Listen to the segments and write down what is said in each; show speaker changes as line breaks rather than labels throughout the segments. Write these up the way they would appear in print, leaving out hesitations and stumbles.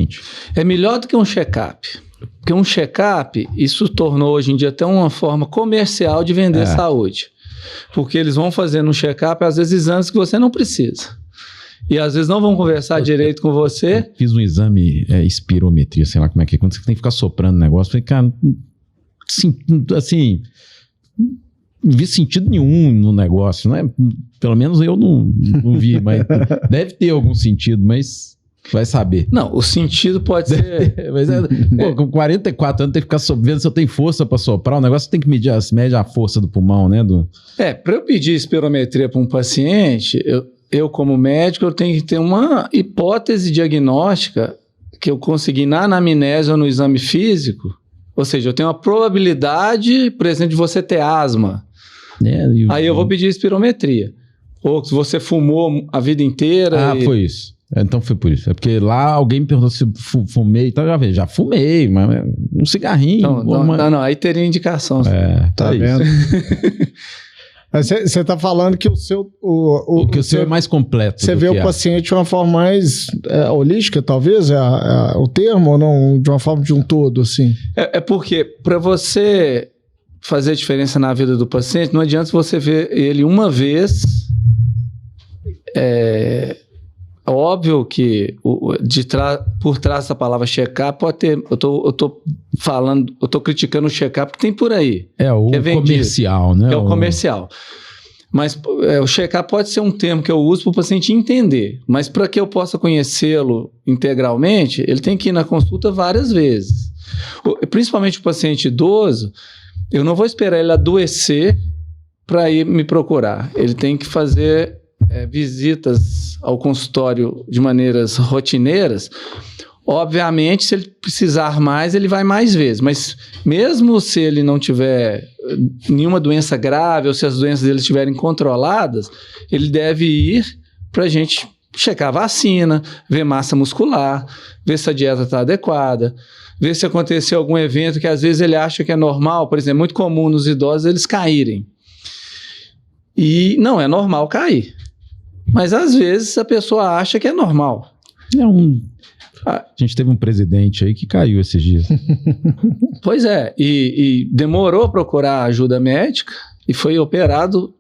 paciente.
É melhor do que um check-up. Porque um check-up, isso tornou hoje em dia até uma forma comercial de vender saúde. Porque eles vão fazer no check-up, às vezes, exames que você não precisa. E às vezes não vão conversar direito com você.
Eu fiz um exame, espirometria, sei lá como é que é, quando você tem que ficar soprando o negócio. Falei, cara, assim, não vi sentido nenhum no negócio, né? Pelo menos eu não vi, mas deve ter algum sentido, mas vai saber.
Não, o sentido pode ser...
Mas com 44 anos tem que ficar vendo se eu tenho força para soprar, o negócio tem que medir a força do pulmão, né?
Para eu pedir espirometria para um paciente, eu como médico, eu tenho que ter uma hipótese diagnóstica que eu consegui na anamnese ou no exame físico, ou seja, eu tenho uma probabilidade, por exemplo, de você ter asma. Aí eu vou pedir espirometria. Ou se você fumou a vida inteira.
Foi isso. Então foi por isso. É porque lá alguém me perguntou se fumei e tal. Já fumei, mas um cigarrinho.
Não, aí teria indicação.
Tá vendo? Você está falando que o seu...
que o seu é mais completo.
Você vê o paciente de uma forma mais holística, talvez, o termo, ou não de uma forma de um todo, assim?
Porque para você fazer diferença na vida do paciente, não adianta você ver ele uma vez. Óbvio que por trás da palavra check-up pode ter... Eu tô criticando o check-up que tem por aí.
O comercial, né?
É o comercial. Mas o check-up pode ser um termo que eu uso para o paciente entender. Mas para que eu possa conhecê-lo integralmente, ele tem que ir na consulta várias vezes. Principalmente o paciente idoso, eu não vou esperar ele adoecer para ir me procurar. Ele tem que fazer visitas ao consultório de maneiras rotineiras. Obviamente, se ele precisar mais, ele vai mais vezes. Mas mesmo se ele não tiver nenhuma doença grave ou se as doenças dele estiverem controladas, ele deve ir para a gente checar a vacina, ver massa muscular, ver se a dieta está adequada, ver se aconteceu algum evento que às vezes ele acha que é normal. Por exemplo, é muito comum nos idosos eles caírem. E não é normal cair. Mas às vezes a pessoa acha que é normal.
A gente teve um presidente aí que caiu esses dias.
Pois é, e demorou a procurar ajuda médica e foi operado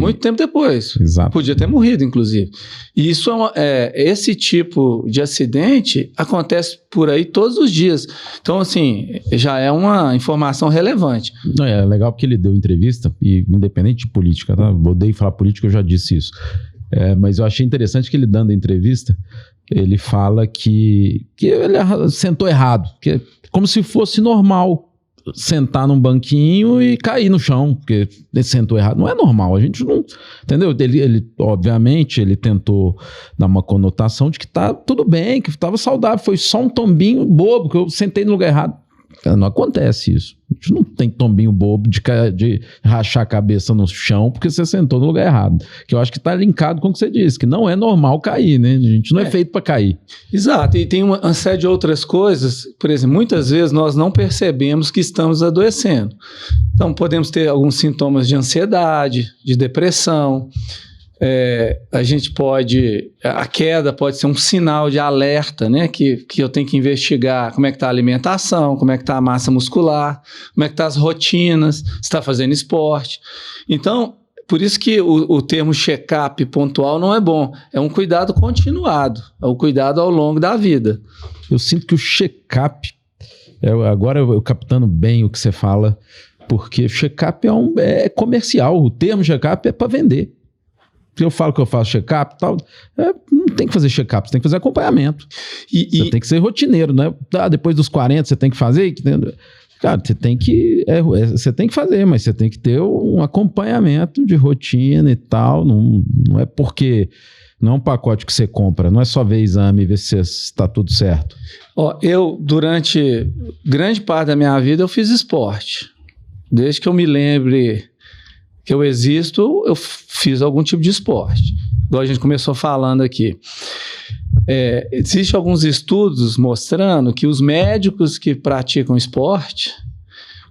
muito tempo depois.
Exato.
Podia ter morrido, inclusive. E isso esse tipo de acidente acontece por aí todos os dias. Então, assim, já é uma informação relevante.
Não, é legal porque ele deu entrevista, e independente de política, tá? Odeio falar política, eu já disse isso. Mas eu achei interessante que ele, dando a entrevista, ele fala que ele sentou errado, que é como se fosse normal sentar num banquinho e cair no chão, porque ele sentou errado. Não é normal, a gente não... Entendeu? Ele obviamente, ele tentou dar uma conotação de que tá tudo bem, que estava saudável, foi só um tombinho bobo, que eu sentei no lugar errado. Não acontece isso. A gente não tem tombinho bobo de rachar a cabeça no chão porque você sentou no lugar errado. Que eu acho que está linkado com o que você disse, que não é normal cair, né? A gente não é feito para cair.
Exato, e tem uma série de outras coisas. Por exemplo, muitas vezes nós não percebemos que estamos adoecendo. Então, podemos ter alguns sintomas de ansiedade, de depressão. A queda pode ser um sinal de alerta, né? Que eu tenho que investigar como é que está a alimentação, como é que está a massa muscular, como é que estão as rotinas, se está fazendo esporte. Então, por isso que o termo check-up pontual não é bom. É um cuidado continuado, é um cuidado ao longo da vida.
Eu sinto que o check-up, agora eu captando bem o que você fala, porque check-up é comercial, o termo check-up é para vender. Eu falo que eu faço check-up e tal, não tem que fazer check-up, você tem que fazer acompanhamento. Você tem que ser rotineiro, né? Depois dos 40 você tem que fazer. Cara, você tem que fazer, mas você tem que ter um acompanhamento de rotina e tal. Não é porque... Não é um pacote que você compra, não é só ver exame e ver se está tudo certo.
Eu, durante grande parte da minha vida, eu fiz esporte. Desde que eu me lembre... que eu existo, eu fiz algum tipo de esporte. Igual a gente começou falando aqui. Existem alguns estudos mostrando que os médicos que praticam esporte,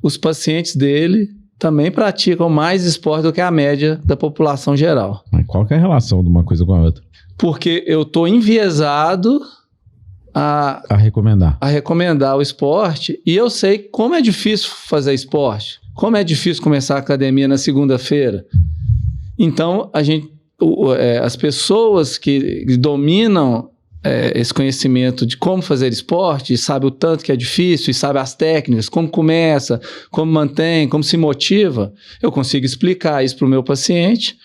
os pacientes dele também praticam mais esporte do que a média da população geral.
Mas qual que é a relação de uma coisa com a outra?
Porque eu estou enviesado
a recomendar o esporte, e eu sei como é difícil fazer esporte, como é difícil começar a academia na segunda-feira. Então, as pessoas que dominam esse conhecimento de como fazer esporte, e sabe o tanto que é difícil, e sabe as técnicas, como começa, como mantém, como se motiva, eu consigo explicar isso para o meu paciente,